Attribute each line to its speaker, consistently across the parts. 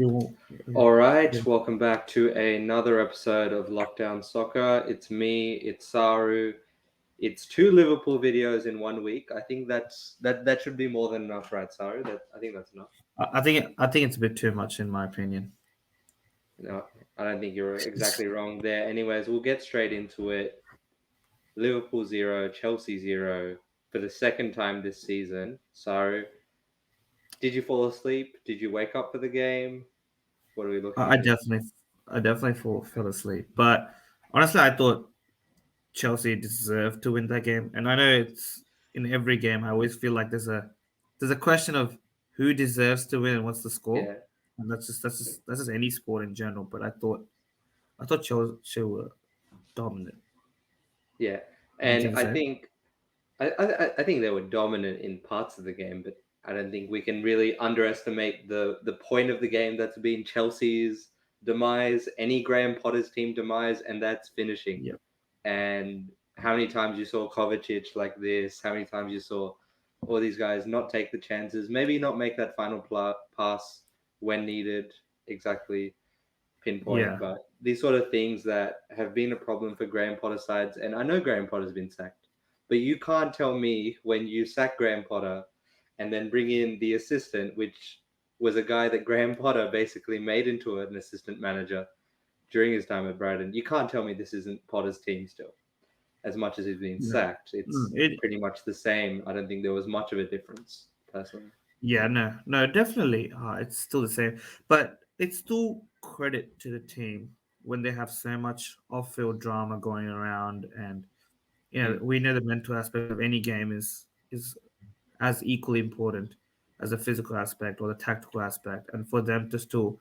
Speaker 1: All
Speaker 2: Yeah.
Speaker 1: right, welcome back to another episode of Lockdown Soccer. It's me, it's Saru. It's two Liverpool videos in 1 week. I think that should be more than enough, right, Saru? I think that's enough.
Speaker 2: I think it's a bit too much in my opinion.
Speaker 1: No, I don't think you're exactly wrong there. Anyways, we'll get straight into it. Liverpool 0, Chelsea 0 for the second time this season. Saru, did you fall asleep? Did you wake up for the game? What are we looking
Speaker 2: I
Speaker 1: at here?
Speaker 2: definitely I definitely fell asleep. But honestly, I thought Chelsea deserved to win that game. And I know it's in every game. I always feel like there's a question of who deserves to win and what's the score.
Speaker 1: Yeah,
Speaker 2: And that's just any sport in general. But I thought Chelsea were dominant.
Speaker 1: yeah.
Speaker 2: Do you
Speaker 1: And
Speaker 2: think the
Speaker 1: I
Speaker 2: same?
Speaker 1: think I think they were dominant in parts of the game, but I don't think we can really underestimate the point of the game that's been Chelsea's demise, any Graham Potter's team demise, and that's finishing.
Speaker 2: Yep.
Speaker 1: And how many times you saw Kovacic like this? How many times you saw all these guys not take the chances, maybe not make that final pass when needed, exactly pinpoint,
Speaker 2: Yeah.
Speaker 1: but these sort of things that have been a problem for Graham Potter sides, and I know Graham Potter's been sacked, but you can't tell me when you sack Graham Potter and then bring in the assistant, which was a guy that Graham Potter basically made into an assistant manager during his time at Brighton. You can't tell me this isn't Potter's team still. As much as he's been
Speaker 2: No.
Speaker 1: sacked, it's
Speaker 2: It
Speaker 1: pretty much the same. I don't think there was much of a difference, personally.
Speaker 2: Yeah, no, definitely. It's still the same, but it's still credit to the team when they have so much off-field drama going around, and
Speaker 1: Mm.
Speaker 2: we know the mental aspect of any game is as equally important as the physical aspect or the tactical aspect, and for them to still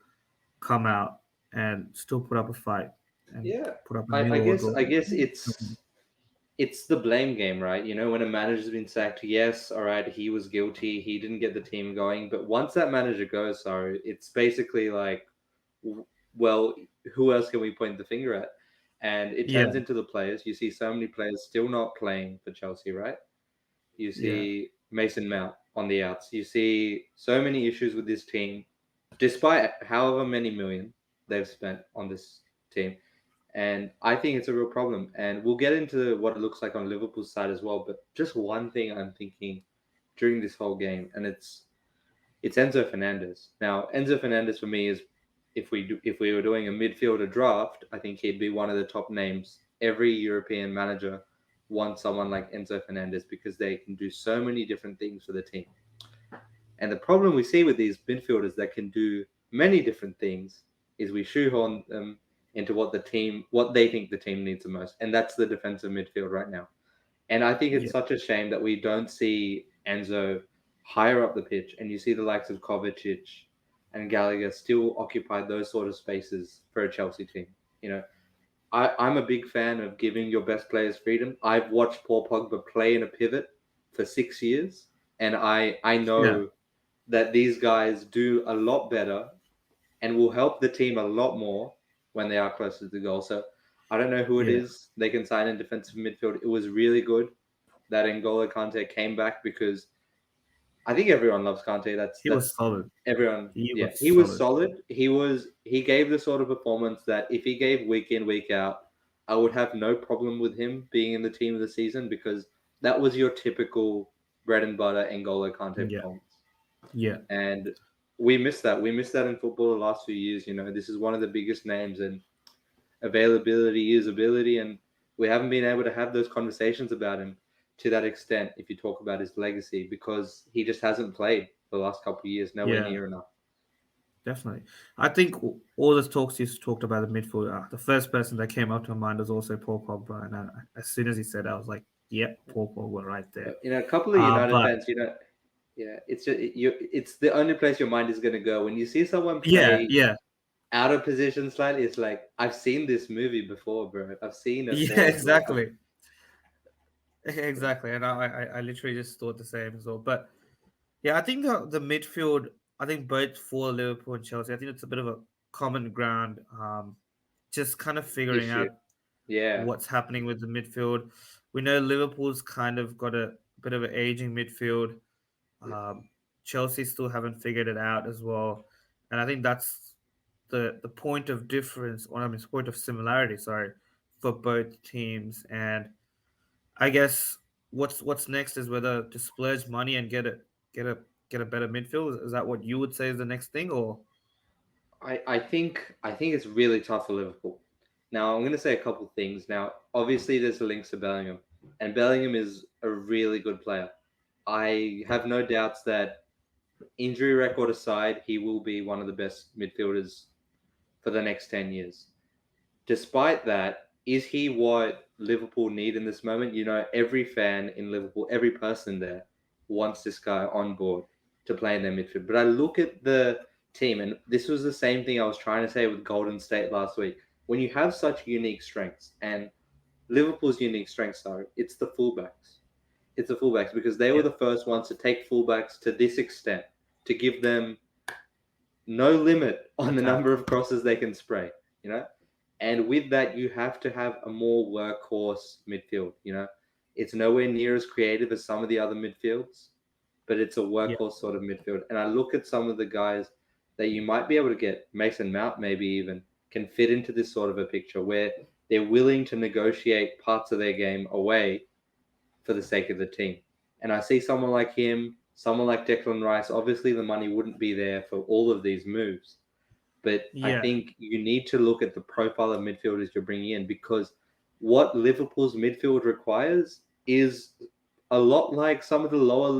Speaker 2: come out and still put up a fight and
Speaker 1: Yeah,
Speaker 2: put up a
Speaker 1: I, I
Speaker 2: nil or
Speaker 1: guess
Speaker 2: draw.
Speaker 1: I guess it's the blame game, right? You know, when a manager's been sacked, yes, all right, he was guilty, he didn't get the team going, but once that manager goes, sorry, it's basically like, well, who else can we point the finger at? And it
Speaker 2: Yeah,
Speaker 1: turns into the players. You see so many players still not playing for Chelsea, right? You
Speaker 2: yeah,
Speaker 1: see Mason Mount on the outs. You see so many issues with this team, despite however many million they've spent on this team. And I think it's a real problem. And we'll get into what it looks like on Liverpool's side as well. But just one thing I'm thinking during this whole game, and it's Enzo Fernandez. Now, Enzo Fernandez for me is if we were doing a midfielder draft, I think he'd be one of the top names. Every European manager wants someone like Enzo Fernandez because they can do so many different things for the team. And the problem we see with these midfielders that can do many different things is we shoehorn them into what they think the team needs the most, and that's the defensive midfield right now. And I think it's
Speaker 2: yeah,
Speaker 1: such a shame that we don't see Enzo higher up the pitch, and you see the likes of Kovacic and Gallagher still occupy those sort of spaces for a Chelsea team. You know, I'm a big fan of giving your best players freedom. I've watched Paul Pogba play in a pivot for 6 years, and I
Speaker 2: yeah,
Speaker 1: know that these guys do a lot better and will help the team a lot more when they are closer to the goal. So I don't know who it
Speaker 2: yeah.
Speaker 1: is they can sign in defensive midfield. It was really good that N'Golo Kante came back because I think everyone loves Kante.
Speaker 2: He was
Speaker 1: That's
Speaker 2: solid.
Speaker 1: everyone.
Speaker 2: He
Speaker 1: Yeah,
Speaker 2: was
Speaker 1: he was
Speaker 2: solid.
Speaker 1: solid. He gave the sort of performance that if he gave week in week out, I would have no problem with him being in the team of the season because that was your typical bread and butter N'Golo Kante
Speaker 2: Yeah,
Speaker 1: performance.
Speaker 2: yeah.
Speaker 1: And we missed that. We missed that in football the last few years. You know, this is one of the biggest names, and availability is ability, and we haven't been able to have those conversations about him to that extent. If you talk about his legacy, because he just hasn't played the last couple of years, nowhere
Speaker 2: Yeah,
Speaker 1: near enough.
Speaker 2: definitely. I think all the talks he's talked about the midfield. The first person that came up to my mind was also Paul Pogba, and as soon as he said, that, I was like, "Yep, Paul Pogba right there."
Speaker 1: But, you know, a couple of United
Speaker 2: But
Speaker 1: fans, you know, yeah, it's just, it's the only place your mind is going to go when you see someone
Speaker 2: yeah,
Speaker 1: play
Speaker 2: yeah,
Speaker 1: out of position slightly. It's like I've seen this movie before, bro. I've seen it
Speaker 2: yeah,
Speaker 1: all before.
Speaker 2: exactly, exactly. And I literally just thought the same as well. But yeah, I think the midfield. I think both for Liverpool and Chelsea. I think it's a bit of a common ground. Just kind of figuring
Speaker 1: Issue.
Speaker 2: out
Speaker 1: Yeah,
Speaker 2: what's happening with the midfield. We know Liverpool's kind of got a bit of an aging midfield.
Speaker 1: yeah,
Speaker 2: Chelsea still haven't figured it out as well. and I think that's the point of difference, or I mean, point of similarity. Sorry, for both teams, and I guess what's next is whether to splurge money and get a get a better midfield. Is that what you would say is the next thing, or
Speaker 1: I think it's really tough for Liverpool. Now I'm going to say a couple of things. Now, obviously, there's the links to Bellingham, and Bellingham is a really good player. I have no doubts that injury record aside, he will be one of the best midfielders for the next 10 years. Despite that, is he what Liverpool need in this moment? You know, every fan in Liverpool, every person there wants this guy on board to play in their midfield. But I look at the team, and this was the same thing I was trying to say with Golden State last week. When you have such unique strengths, and Liverpool's unique strengths are, it's the fullbacks. It's the fullbacks because they were
Speaker 2: yeah,
Speaker 1: the first ones to take fullbacks to this extent, to give them no limit on the
Speaker 2: attack?
Speaker 1: number of crosses they can spray, you know? And with that, you have to have a more workhorse midfield, you know? It's nowhere near as creative as some of the other midfields, but it's a
Speaker 2: Yeah,
Speaker 1: workhorse sort of midfield. And I look at some of the guys that you might be able to get, Mason Mount maybe even, can fit into this sort of a picture where they're willing to negotiate parts of their game away for the sake of the team. And I see someone like him, someone like Declan Rice. Obviously, the money wouldn't be there for all of these moves, but I
Speaker 2: yeah,
Speaker 1: think you need to look at the profile of midfielders you're bringing in because what Liverpool's midfield requires is a lot like some of the lower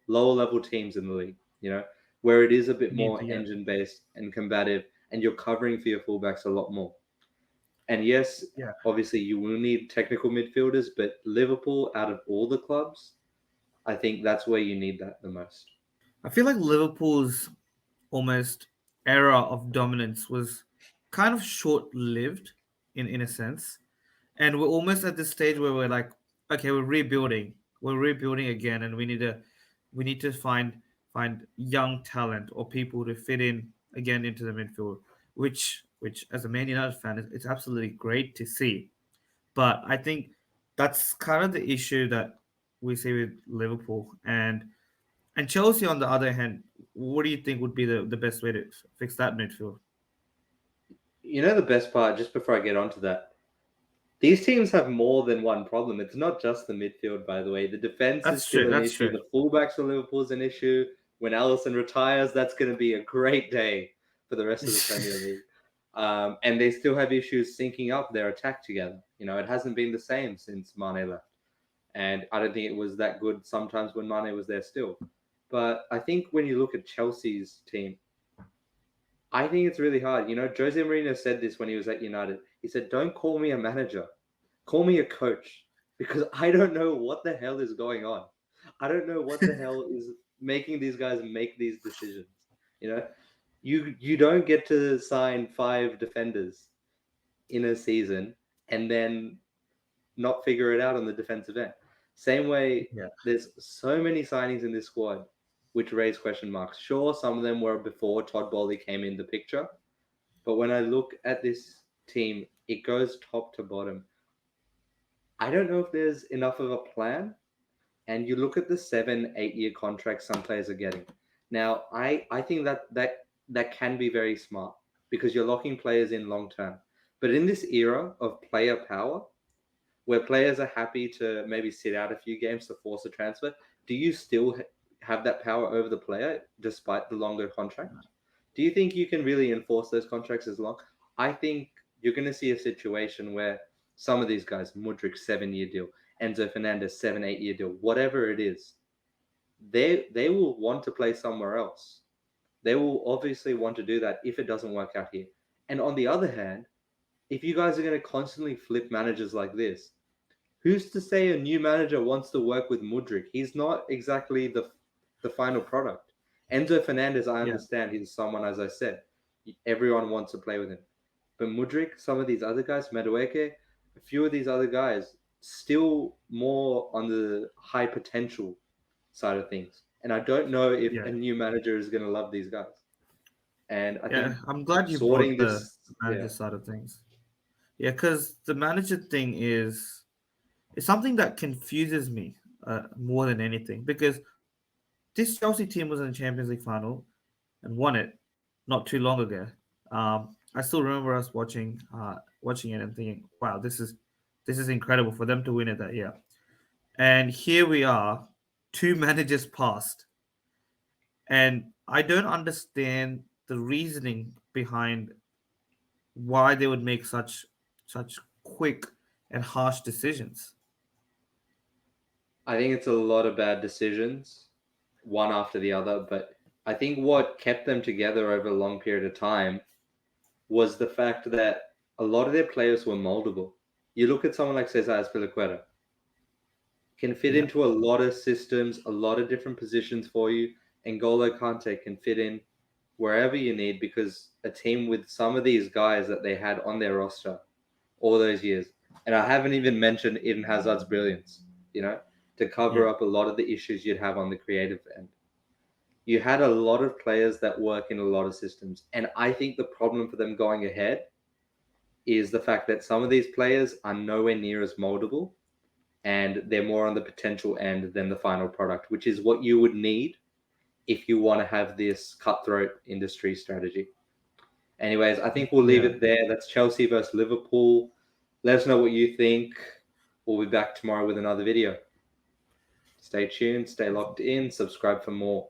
Speaker 1: level teams in the league. You know, where it is a bit
Speaker 2: need
Speaker 1: more
Speaker 2: to, yeah,
Speaker 1: engine based and combative, and you're covering for your fullbacks a lot more. And yes,
Speaker 2: yeah.
Speaker 1: obviously you will need technical midfielders, but Liverpool, out of all the clubs, I think that's where you need that the most.
Speaker 2: I feel like Liverpool's almost era of dominance was kind of short lived in a sense. And we're almost at this stage where we're like, okay, we're rebuilding again, and we need to find young talent or people to fit in again into the midfield, which as a Man United fan, it's absolutely great to see. But I think that's kind of the issue that we see with Liverpool and Chelsea. On the other hand, what do you think would be the best way to fix that midfield?
Speaker 1: You know the best part, just before I get onto that, these teams have more than one problem. It's not just the midfield, by the way. The defense is
Speaker 2: That's true.
Speaker 1: still an
Speaker 2: That's
Speaker 1: issue.
Speaker 2: true.
Speaker 1: The fullbacks for Liverpool is an issue. When Allison retires, that's going to be a great day for the rest of the Premier League. And they still have issues syncing up their attack together. You know, it hasn't been the same since Mane left. And I don't think it was that good sometimes when Mane was there still. But I think when you look at Chelsea's team, I think it's really hard. You know, Jose Mourinho said this when he was at United. He said, "Don't call me a manager, call me a coach, because I don't know what the hell is going on. I don't know what the hell is making these guys make these decisions. You know, you don't get to sign five defenders in a season and then not figure it out on the defensive end. Same way,
Speaker 2: Yeah.
Speaker 1: there's so many signings in this squad which raise question marks. Sure, some of them were before Todd Bowley came in the picture, but when I look at this team, it goes top to bottom. I don't know if there's enough of a plan. And you look at the 7, 8 year contracts some players are getting. Now, I think that can be very smart because you're locking players in long term. But in this era of player power, where players are happy to maybe sit out a few games to force a transfer, do you still have that power over the player despite the longer contract? Do you think you can really enforce those contracts as long? I think you're going to see a situation where some of these guys, Mudryk 7 year deal, Enzo Fernandez 7, 8 year deal, whatever it is, they will want to play somewhere else. They will obviously want to do that if it doesn't work out here. And on the other hand, if you guys are going to constantly flip managers like this, who's to say a new manager wants to work with Mudryk? He's not exactly the final product. Enzo Fernandez, I
Speaker 2: Yeah.
Speaker 1: understand he's someone, as I said, everyone wants to play with him. But Mudryk, some of these other guys, Madueke, a few of these other guys, still more on the high potential side of things. And I don't know if
Speaker 2: Yeah.
Speaker 1: a new manager is going to love these guys. And I
Speaker 2: Yeah.
Speaker 1: think
Speaker 2: I'm glad you
Speaker 1: sorting
Speaker 2: brought
Speaker 1: this,
Speaker 2: the
Speaker 1: yeah,
Speaker 2: manager side of things. Yeah, because the manager thing is it's something that confuses me more than anything. Because this Chelsea team was in the Champions League final. and won it not too long ago. I still remember us watching it and thinking, "Wow, this is incredible for them to win it that year." And here we are, two managers past, and I don't understand the reasoning behind why they would make such quick and harsh decisions.
Speaker 1: I think it's a lot of bad decisions, one after the other. But I think what kept them together over a long period of time was the fact that a lot of their players were moldable. You look at someone like Cesar Azpilicueta, can fit
Speaker 2: Yeah,
Speaker 1: into a lot of systems, a lot of different positions for you. And Golo Kante can fit in wherever you need because a team with some of these guys that they had on their roster all those years, and I haven't even mentioned Eden Hazard's brilliance, you know, to
Speaker 2: yeah,
Speaker 1: cover up a lot of the issues you'd have on the creative end. You had a lot of players that work in a lot of systems. And I think the problem for them going ahead is the fact that some of these players are nowhere near as moldable and they're more on the potential end than the final product, which is what you would need if you want to have this cutthroat industry strategy. Anyways, I think we'll leave
Speaker 2: yeah.
Speaker 1: it there. That's Chelsea versus Liverpool. Let us know what you think. We'll be back tomorrow with another video. Stay tuned, stay locked in, subscribe for more.